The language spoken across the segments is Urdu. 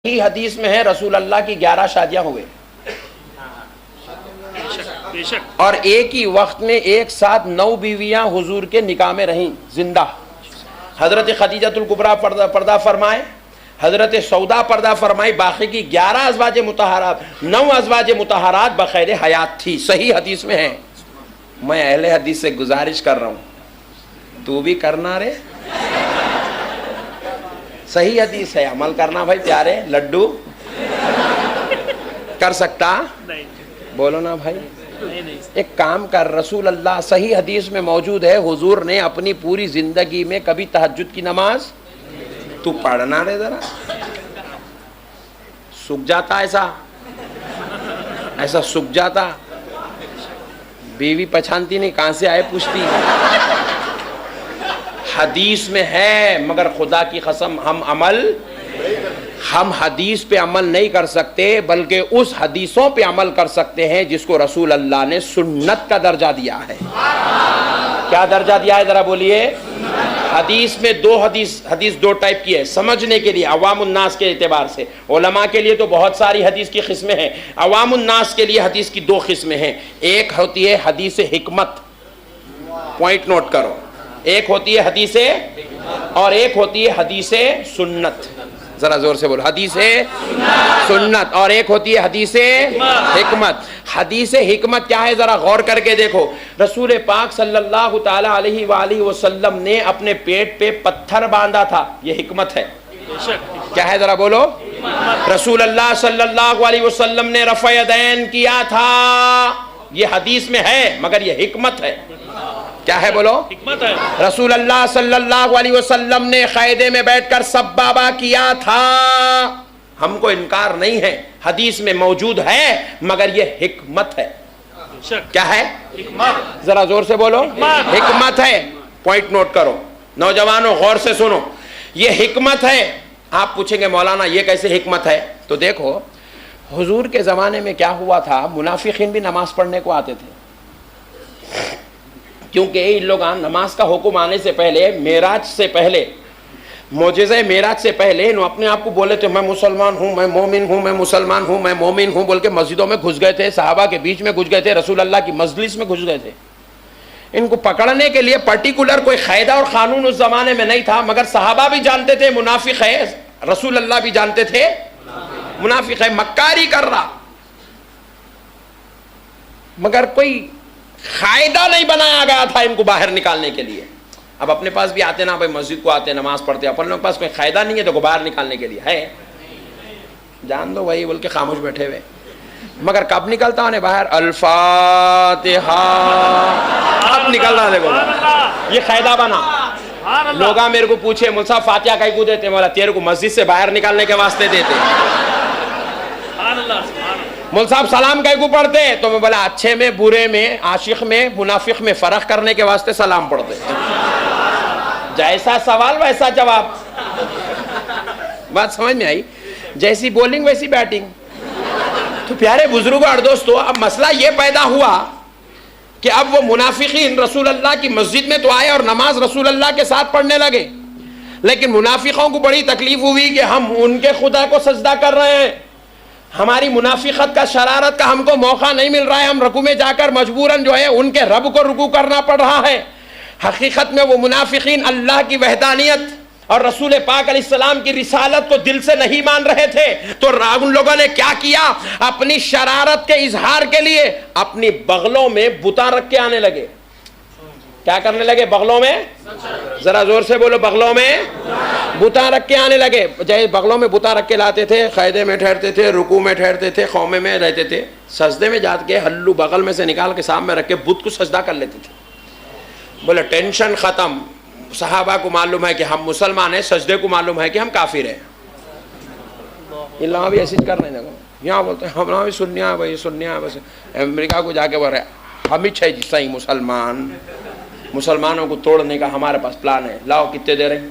ہی حدیث میں ہے رسول اللہ کی 11 شادیاں ہوئے اور ایک ہی وقت میں ایک ساتھ 9 بیویاں حضور کے نکاح میں رہیں زندہ. حضرت خدیجۃ الکبریٰ پردہ فرمائے، حضرت سودا پردہ فرمائی، باقی کی 11 ازواج مطہرات 9 ازواج مطہرات بخیر حیات تھی. صحیح حدیث میں ہے. میں اہل حدیث سے گزارش کر رہا ہوں تو بھی کرنا رے، صحیح حدیث ہے، عمل کرنا بھائی پیارے. لڈو کر سکتا؟ بولو نا بھائی. ایک کام کر، رسول اللہ صحیح حدیث میں موجود ہے حضور نے اپنی پوری زندگی میں کبھی تہجد کی نماز تو پڑھنا رے، ذرا سوکھ جاتا، ایسا سوکھ جاتا. بیوی پہچانتی نہیں کہاں سے آئے پوچھتی. حدیث میں ہے مگر خدا کی قسم ہم حدیث پہ عمل نہیں کر سکتے بلکہ اس حدیثوں پہ عمل کر سکتے ہیں جس کو رسول اللہ نے سنت کا درجہ دیا ہے. کیا درجہ دیا ہے ذرا بولیے. حدیث میں حدیث دو ٹائپ کی ہے سمجھنے کے لیے. عوام الناس کے اعتبار سے، علماء کے لیے تو بہت ساری حدیث کی قسمیں ہیں، عوام الناس کے لیے حدیث کی 2 قسمیں ہیں. ایک ہوتی ہے حدیث حکمت، پوائنٹ نوٹ کرو، ایک ہوتی ہے حدیث اور ایک ہوتی ہے حدیث سنت. ذرا زور سے بولو، حدیث سنت اور ایک ہوتی ہے حدیث حکمت. حدیث حکمت کیا ہے ذرا غور کر کے دیکھو. رسول پاک صلی اللہ تعالی علیہ وآلہ وسلم نے اپنے پیٹ پہ پتھر باندھا تھا، یہ حکمت ہے. کیا ہے ذرا بولو. رسول اللہ صلی اللہ علیہ وسلم نے رفع یدین کیا تھا، یہ حدیث میں ہے مگر یہ حکمت ہے. کیا ہے بولو. حکمت ہے. رسول اللہ صلی اللہ علیہ وسلم نے قیدے میں بیٹھ کر سبابہ کیا تھا، ہم کو انکار نہیں ہے، حدیث میں موجود ہے مگر یہ حکمت ہے. کیا ہے؟ حکمت. ذرا زور سے بولو. حکمت ہے. پوائنٹ نوٹ کرو نوجوانوں، غور سے سنو، یہ حکمت ہے. آپ پوچھیں گے مولانا یہ کیسے حکمت ہے؟ تو دیکھو حضور کے زمانے میں کیا ہوا تھا، منافقین بھی نماز پڑھنے کو آتے تھے، کیونکہ ان لوگ نماز کا حکم آنے سے پہلے، معراج سے پہلے، معجزہ معراج سے پہلے انہوں اپنے آپ کو بولے تھے میں مسلمان ہوں، میں مومن ہوں، میں مسلمان ہوں، میں مومن ہوں بول کے مسجدوں میں گھس گئے تھے، صحابہ کے بیچ میں گھس گئے تھے، رسول اللہ کی مجلس میں گھس گئے تھے. ان کو پکڑنے کے لیے پرٹیکولر کوئی قاعدہ اور قانون اس زمانے میں نہیں تھا، مگر صحابہ بھی جانتے تھے منافق ہے، رسول اللہ بھی جانتے تھے منافق ہے، مکاری کر رہا، مگر کوئی قاعدہ نہیں بنایا گیا تھا ان کو باہر نکالنے کے لیے. اب اپنے پاس بھی آتے نا بھائی، مسجد کو آتے نماز پڑھتے، اپنے لوگوں کے پاس کوئی قاعدہ نہیں ہے تو کو باہر نکالنے کے لیے ہے، جان دو بھائی بول کے خاموش بیٹھے ہوئے. مگر کب نکلتا انہیں باہر؟ الفاتحہ، اب نکلنا. دیکھو یہ قاعدہ بنا. لوگاں میرے کو پوچھے مول صاحب فاتحہ کہیں کو دیتے؟ مولا تیرے کو مسجد سے باہر نکالنے کے واسطے دیتے. مول صاحب سلام کہیں کو پڑھتے؟ تو میں بولا اچھے میں، برے میں، عاشق میں، منافق میں فرق کرنے کے واسطے سلام پڑھتے. جیسا سوال ویسا جواب. بات سمجھ میں آئی؟ جیسی بولنگ ویسی بیٹنگ. تو پیارے بزرگوں اور دوستو، اب مسئلہ یہ پیدا ہوا کہ اب وہ منافقین رسول اللہ کی مسجد میں تو آئے اور نماز رسول اللہ کے ساتھ پڑھنے لگے، لیکن منافقوں کو بڑی تکلیف ہوئی کہ ہم ان کے خدا کو سجدہ کر رہے ہیں، ہماری منافقت کا، شرارت کا ہم کو موقع نہیں مل رہا ہے، ہم رکوع میں جا کر مجبوراً جو ہے ان کے رب کو رکوع کرنا پڑ رہا ہے. حقیقت میں وہ منافقین اللہ کی وحدانیت اور رسول پاک علیہ السلام کی رسالت کو دل سے نہیں مان رہے تھے. تو ان لوگوں نے کیا کیا، اپنی شرارت کے اظہار کے لیے اپنی بغلوں میں بتاں رکھ کے آنے لگے. کیا کرنے لگے؟ بغلوں میں، ذرا زور سے بولو، بغلوں میں بتاں رکھ کے آنے لگے. جیسے بغلوں میں بتاں رکھ کے لاتے تھے، قیدے میں ٹھہرتے تھے، رکوع میں ٹھہرتے تھے، قومے میں رہتے تھے، سجدے میں جا کے ہلو بغل میں سے نکال کے سامنے رکھ کے بت کو سجدہ کر لیتے تھے. بولے ٹینشن ختم. صحابہ کو معلوم ہے کہ ہم مسلمان ہیں، سجدے کو معلوم ہے کہ ہم کافر ہیں. یہ لوگ بھی ایسے کر رہے ہیں. یہاں بولتے ہیں ہم بھی سنیا بھائی، سنیا بس. امریکہ کو جا کے بول رہے ہم ہی جی صحیح مسلمان، مسلمانوں کو توڑنے کا ہمارے پاس پلان ہے، لاؤ کتنے دے رہے ہیں.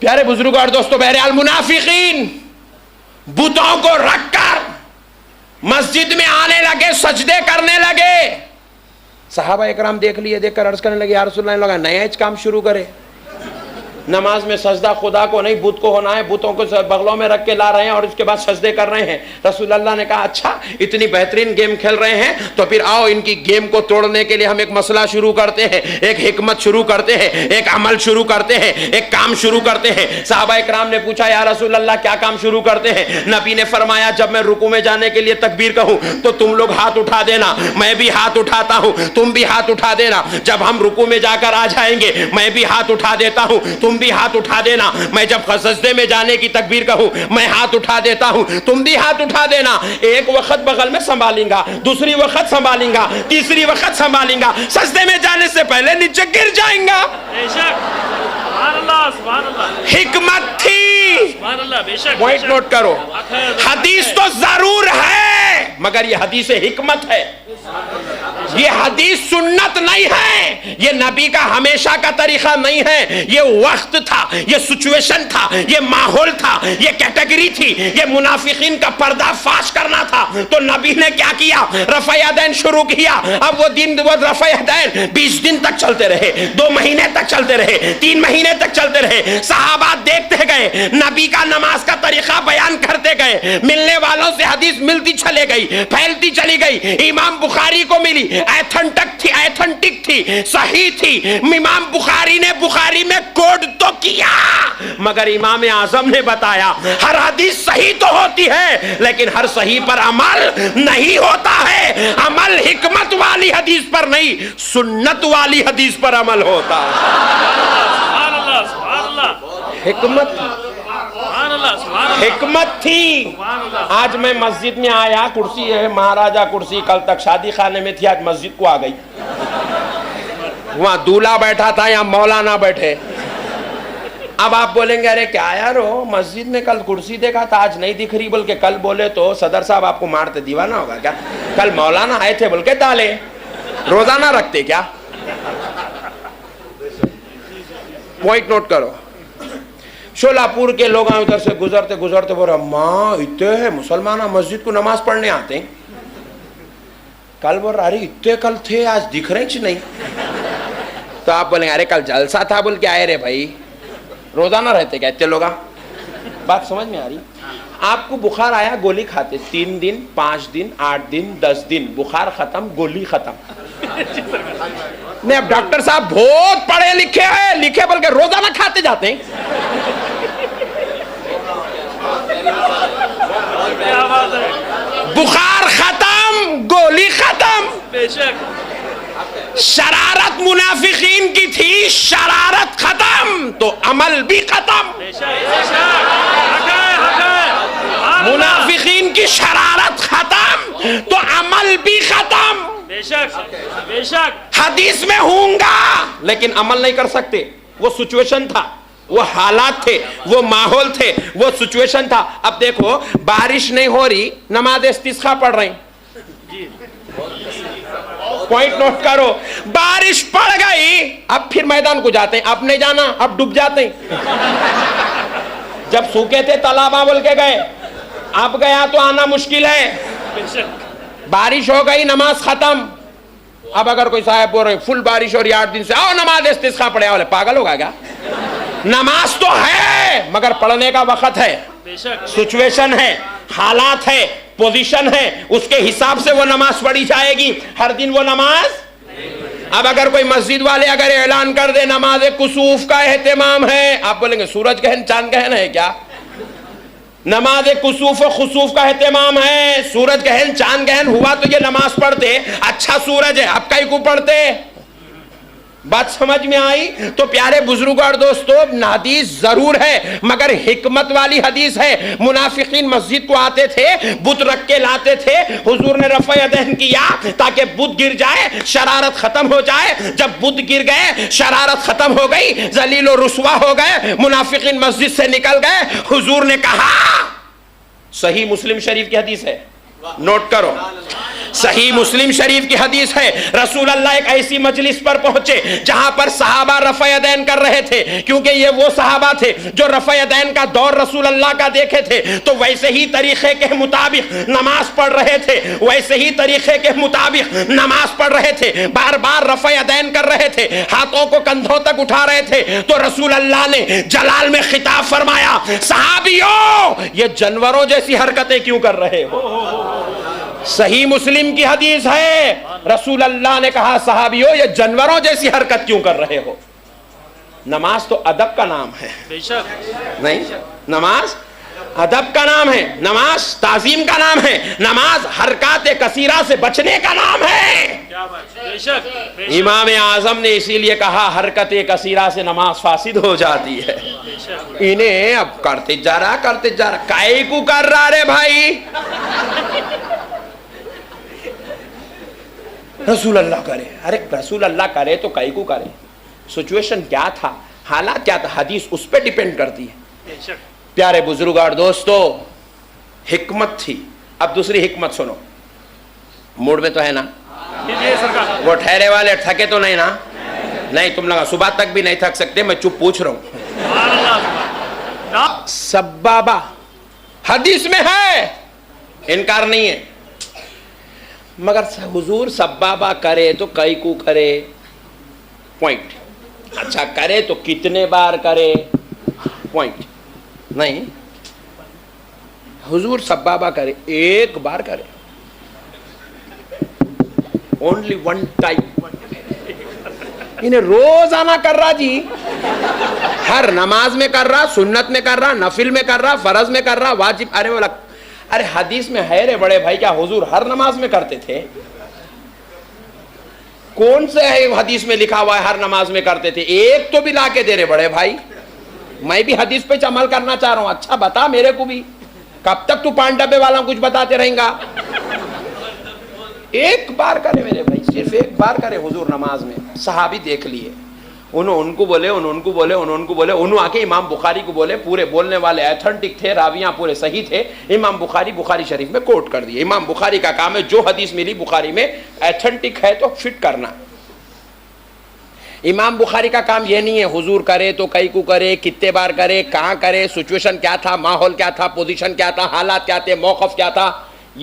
پیارے بزرگوں اور دوستو، بہرحال منافقین بتوں کو رکھ کر مسجد میں آنے لگے، سجدے کرنے لگے. صحابہ اکرام دیکھ لیے، دیکھ کر عرض کرنے لگے یا رسول اللہ، لوگ نیا کام شروع کرے. نماز میں سجدہ خدا کو نہیں بت کو ہونا ہے، بتوں کو بغلوں میں رکھ کے لا رہے ہیں اور اس کے بعد سجدے کر رہے ہیں۔ رسول اللہ نے کہا اچھا اتنی بہترین گیم کھیل رہے ہیں تو پھر آؤ ان کی گیم کو توڑنے کے لیے ہم ایک مسئلہ شروع کرتے ہیں، ایک حکمت شروع کرتے ہیں، ایک عمل شروع کرتے ہیں، ایک کام شروع کرتے ہیں۔ صحابہ اکرام نے پوچھا یا رسول اللہ کیا کام شروع کرتے ہیں؟ نبی نے فرمایا جب میں رکوع میں جانے کے لیے تکبیر کہوں تو تم لوگ ہاتھ اٹھا دینا، میں بھی ہاتھ اٹھاتا ہوں، تم بھی ہاتھ اٹھا دینا۔ جب ہم رکوع میں جا کر آ جائیں گے میں بھی ہاتھ اٹھا دیتا ہوں، تم بھی ہاتھ اٹھا دینا۔ میں جب سجدے میں جانے کی تکبیر کہوں میں ہاتھ اٹھا دیتا ہوں، تم بھی ہاتھ اٹھا دینا۔ ایک وقت بغل میں سنبھالیں گا، دوسری وقت سنبھالیں گا، تیسری وقت سنبھالیں گا، سجدے میں جانے سے پہلے نیچے گر جائیں گا۔ حکمت تھی، پوائنٹ نوٹ کرو۔ حدیث تو ضرور ہے مگر یہ حدیث حکمت ہے، یہ حدیث سنت نہیں ہے، یہ نبی کا ہمیشہ کا طریقہ نہیں ہے۔ یہ وقت تھا، یہ سچویشن تھا، یہ ماحول تھا، یہ کیٹیگری تھی، یہ منافقین کا پردہ فاش کرنا تھا۔ تو نبی نے کیا کیا؟ رفع یدین شروع کیا۔ اب وہ رفع یدین 20 دن تک چلتے رہے، 2 مہینے تک چلتے رہے، 3 مہینے تک چلتے رہے۔ صحابہ دیکھتے گئے، نبی کا نماز کا طریقہ بیان کرتے گئے، ملنے والوں سے حدیث ملتی چلے گئی، پھیلتی چلی گئی۔ امام بخاری کو ملی، ایتھنٹک تھی، صحیح تھی۔ امام بخاری نے بخاری میں کوڈ تو کیا مگر امام اعظم نے بتایا ہر حدیث صحیح تو ہوتی ہے لیکن ہر صحیح پر عمل نہیں ہوتا ہے۔ عمل حکمت والی حدیث پر نہیں، سنت والی حدیث پر عمل ہوتا ہے۔ حکمت تھی۔ آج میں مسجد میں آیا، کرسی ہے مہاراجہ کرسی، کل تک شادی خانے میں تھی، آج مسجد کو آ گئی۔ وہاں دولہا بیٹھا تھا یا مولانا بیٹھے۔ اب آپ بولیں گے ارے کیا یار ہو، مسجد میں کل کرسی دیکھا تھا آج نہیں دکھ رہی، بلکہ کل بولے تو صدر صاحب آپ کو مارتے، دیوانہ ہوگا کیا؟ کل مولانا آئے تھے بلکہ ڈالے، روزانہ رکھتے کیا؟ پوائنٹ نوٹ کرو۔ شولاپور کے لوگ ادھر سے گزرتے گزرتے بول رہے ماں اتنے ہیں مسلمان مسجد کو نماز پڑھنے آتے ہیں، کل بول رہا ارے اتنے کل تھے آج دکھ رہے چھ نہیں۔ تو آپ بولیں ارے کل جلسہ تھا بول کے آئے رے بھائی، روزانہ رہتے کیا اتنے لوگ؟ بات سمجھ میں آ رہی؟ آپ کو بخار آیا گولی کھاتے، 3 دن 5 دن 8 دن 10 دن بخار ختم گولی ختم۔ نہیں اب ڈاکٹر صاحب بہت پڑھے لکھے ہیں، لکھے بلکہ روزانہ کھاتے جاتے ہیں۔ بخار ختم گولی ختم۔ شرارت منافقین کی تھی، شرارت ختم تو عمل بھی ختم۔ منافقین کی شرارت ختم تو عمل بھی ختم۔ بے شک حدیث میں ہوں گا لیکن عمل نہیں کر سکتے، وہ سچویشن تھا، وہ حالات تھے، وہ ماحول تھے، وہ سچویشن تھا۔ اب دیکھو بارش نہیں ہو رہی، نماز استسقا پڑھ رہے ہیں، پوائنٹ نوٹ کرو۔ بارش پڑ گئی اب پھر میدان کو جاتے ہیں، اب نہیں جانا اب ڈوب جاتے ہیں۔ جب سوکھے تھے تالاباں بول کے گئے، اب گیا تو آنا مشکل ہے۔ بارش ہو گئی نماز ختم۔ اب اگر کوئی صاحب بول رہے فل بارش ہو رہی 8 دن سے، آؤ نماز استسقا پڑھے، بولے پاگل ہوگا کیا؟ نماز تو ہے مگر پڑھنے کا وقت ہے، سچویشن ہے، حالات ہے، پوزیشن ہے، اس کے حساب سے وہ نماز پڑھی جائے گی، ہر دن وہ نماز۔ اب اگر کوئی مسجد والے اگر اعلان کر دے نماز کسوف کا اہتمام ہے، آپ بولیں گے سورج گہن چاند گہن ہے کیا؟ نماز کسوف و خسوف کا اہتمام ہے، سورج گہن چاند گہن ہوا تو یہ نماز پڑھتے، اچھا سورج ہے اب کئی کو پڑھتے۔ بات سمجھ میں آئی؟ تو پیارے بزرگوں اور دوستو حدیث ضرور ہے مگر حکمت والی حدیث ہے۔ منافقین مسجد کو آتے تھے، بت رکھ کے لاتے تھے، حضور نے رفع یدین کیا تاکہ بت گر جائے، شرارت ختم ہو جائے۔ جب بت گر گئے، شرارت ختم ہو گئی، ذلیل و رسوا ہو گئے، منافقین مسجد سے نکل گئے، حضور نے کہا، صحیح مسلم شریف کی حدیث ہے، نوٹ کرو، صحیح مسلم شریف کی حدیث ہے، رسول اللہ ایک ایسی مجلس پر پہنچے جہاں پر صحابہ رفع یدین کر رہے تھے، کیونکہ یہ وہ صحابہ تھے جو رفع یدین کا دور رسول اللہ کا دیکھے تھے، تو ویسے ہی طریقے کے مطابق نماز پڑھ رہے تھے، ویسے ہی طریقے کے مطابق نماز پڑھ رہے تھے، بار بار رفع یدین کر رہے تھے، ہاتھوں کو کندھوں تک اٹھا رہے تھے، تو رسول اللہ نے جلال میں خطاب فرمایا، صحابیوں یہ جانوروں جیسی حرکتیں کیوں کر رہے ہو؟ صحیح مسلم کی حدیث ہے، رسول اللہ نے کہا صحابیوں یہ جانوروں جیسی حرکت کیوں کر رہے ہو؟ نماز تو ادب کا نام ہے، نہیں، نماز ادب کا نام ہے، نماز تعظیم کا نام ہے، نماز حرکات کثیرہ سے بچنے کا نام ہے۔ امام اعظم نے اسی لیے کہا حرکت کثیرہ سے نماز فاسد ہو جاتی ہے۔ انہیں اب کرتے جا رہا کائے کو کر رہا رے بھائی، رسول اللہ کرے، ارے رسول اللہ کرے تو کائے کو کرے؟ سچویشن کیا تھا، حالات کیا تھا، حدیث اس پہ ڈیپینڈ کرتی ہے۔ پیارے بزرگ اور دوستو، حکمت تھی۔ اب دوسری حکمت سنو، موڈ میں تو ہے نا؟ وہ ٹھہرے والے تھکے تو نہیں نا؟ نہیں، تم لگا صبح تک بھی نہیں تھک سکتے، میں چپ پوچھ رہا ہوں۔ سبابہ حدیث میں ہے، انکار نہیں ہے، مگر حضور سبابہ کرے تو کئی کو کرے، پوائنٹ۔ اچھا کرے تو کتنے بار کرے، پوائنٹ نہیں۔ حضور سبابہ کرے ایک بار کرے، اونلی ون ٹائم، انہیں روزانہ کر رہا جی، ہر نماز میں کر رہا، سنت میں کر رہا، نفل میں کر رہا، فرض میں کر رہا، واجب۔ ارے حدیث میں ہے رے بڑے بھائی، کیا حضور ہر نماز میں کرتے تھے؟ کون سے ہے حدیث میں لکھا ہوا ہے ہر نماز میں کرتے تھے؟ ایک تو بھی لا کے دے رہے بڑے بھائی، میں بھی حدیث پہ عمل کرنا چاہ رہا ہوں۔ اچھا بتا میرے کو بھی، کب تک تو 5 ڈبے والا کچھ بتاتے رہیں گا؟ ایک بار کرے میرے بھائی، صرف ایک بار کرے حضور نماز میں۔ صحابی دیکھ لیے، انہوں ان کو بولے، انہوں آ کے امام بخاری کو بولے، پورے بولنے والے ایتھنٹک تھے، راویاں پورے صحیح تھے، امام بخاری شریف میں کوٹ کر دیے۔ امام بخاری کا کام ہے جو حدیث ملی بخاری میں ایتھنٹک ہے تو فٹ کرنا۔ امام بخاری کا کام یہ نہیں ہے حضور کرے تو کئی کو کرے، کتنے بار کرے، کہاں کرے، سچویشن کیا تھا، ماحول کیا تھا، پوزیشن کیا تھا، حالات کیا تھے، موقف کیا تھا،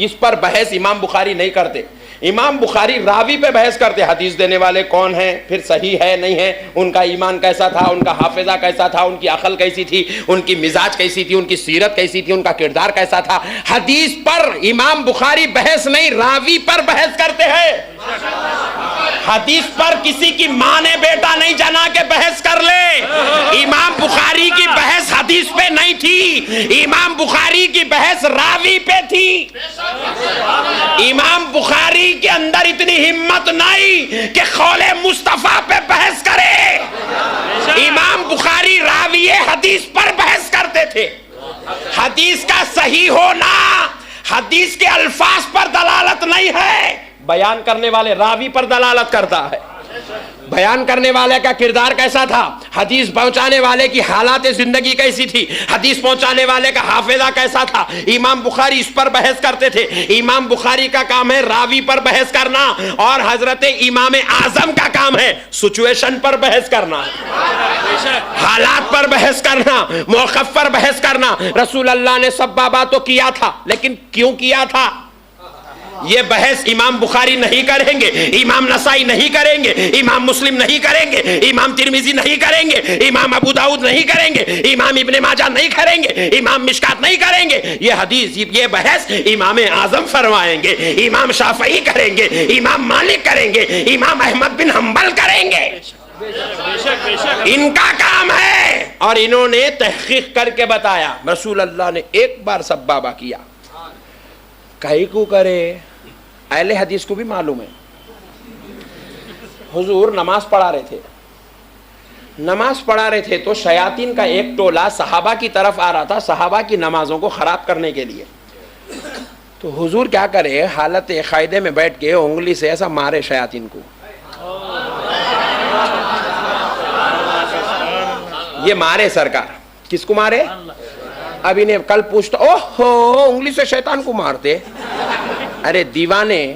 اس پر بحث امام بخاری نہیں کرتے۔ امام بخاری راوی پہ بحث کرتے، حدیث دینے والے کون ہیں، پھر صحیح ہے نہیں ہے، ان کا ایمان کیسا تھا، ان کا حافظہ کیسا تھا، ان کی عقل کیسی تھی، ان کی مزاج کیسی تھی، ان کی سیرت کیسی تھی، ان کا کردار کیسا تھا۔ حدیث پر امام بخاری بحث نہیں، راوی پر بحث کرتے ہیں۔ حدیث پر کسی کی ماں نے بیٹا نہیں جنا کے بحث کر لے۔ امام بخاری کی بحث حدیث پہ نہیں تھی، امام بخاری کی بحث راوی پہ تھی۔ امام بخاری کے اندر اتنی ہمت نہیں کہ قول مصطفیٰ پہ بحث کرے۔ امام بخاری راوی حدیث پر بحث کرتے تھے۔ حدیث کا صحیح ہونا حدیث کے الفاظ پر دلالت نہیں ہے، بیان کرنے والے راوی پر دلالت کرتا ہے۔ بیان کرنے والے کا کردار کیسا تھا، حدیث پہنچانے والے کی حالات زندگی کیسی تھی، حدیث پہنچانے والے کا حافظہ کیسا تھا، امام بخاری اس پر بحث کرتے تھے۔ امام بخاری کا کام ہے راوی پر بحث کرنا، اور حضرت امام اعظم کا کام ہے سچویشن پر بحث کرنا، حالات پر بحث کرنا، موقف پر بحث کرنا۔ رسول اللہ نے سبابہ تو کیا تھا، لیکن کیوں کیا تھا یہ بحث امام بخاری نہیں کریں گے، امام نسائی نہیں کریں گے، امام مسلم نہیں کریں گے، امام ترمذی نہیں کریں گے، امام ابو داؤد نہیں کریں گے، امام ابن ماجہ نہیں کریں گے، امام مشکات نہیں کریں گے۔ یہ حدیث یہ بحث امام اعظم فرمائیں گے، امام شافعی کریں گے، امام مالک کریں گے، امام احمد بن حنبل کریں گے۔ ان کا کام ہے، اور انہوں نے تحقیق کر کے بتایا رسول اللہ نے ایک بار سبابہ کیا، کئی کو کرے۔ اہل حدیث کو بھی معلوم ہے، حضور نماز پڑھا رہے تھے تو شیاطین کا ایک ٹولہ صحابہ کی طرف آ رہا تھا، صحابہ کی نمازوں کو خراب کرنے کے لیے۔ تو حضور کیا کرے، حالت قاعدے میں بیٹھ کے انگلی سے ایسا مارے شیاطین کو۔ یہ مارے سرکار، کس کو مارے؟ اب انہیں کل پوچھتا، اوہ انگلی سے شیطان کو مارتے۔ ارے دیوانے،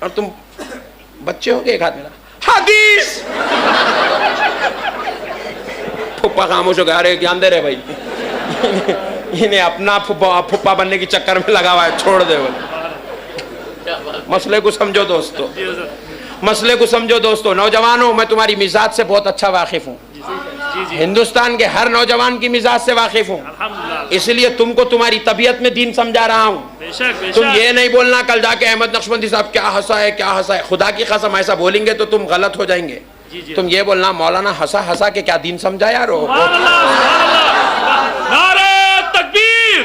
اور تم بچے ہو کے ایک ہاتھ میں حدیث. پھپا خاموش ہو گیا. ارے جان دے رہے بھائی, انہیں اپنا پھپا بننے کی چکر میں لگا ہوا ہے, چھوڑ دے. مسئلے کو سمجھو دوستو, مسئلے کو سمجھو دوستو. نوجوانوں, میں تمہاری مزاج سے بہت اچھا واقف ہوں, ہندوستان کے ہر نوجوان کی مزاج سے واقف ہوں, اس لیے تم کو تمہاری طبیعت میں دین سمجھا رہا ہوں. تم یہ نہیں بولنا کل جا کے احمد نقشبندی صاحب کیا ہنسا ہے کیا ہنسا ہے. خدا کی قسم ایسا بولیں گے تو تم غلط ہو جائیں گے. تم یہ بولنا مولانا ہنسا ہنسا کے کیا دین سمجھا یار. نعرہ تکبیر.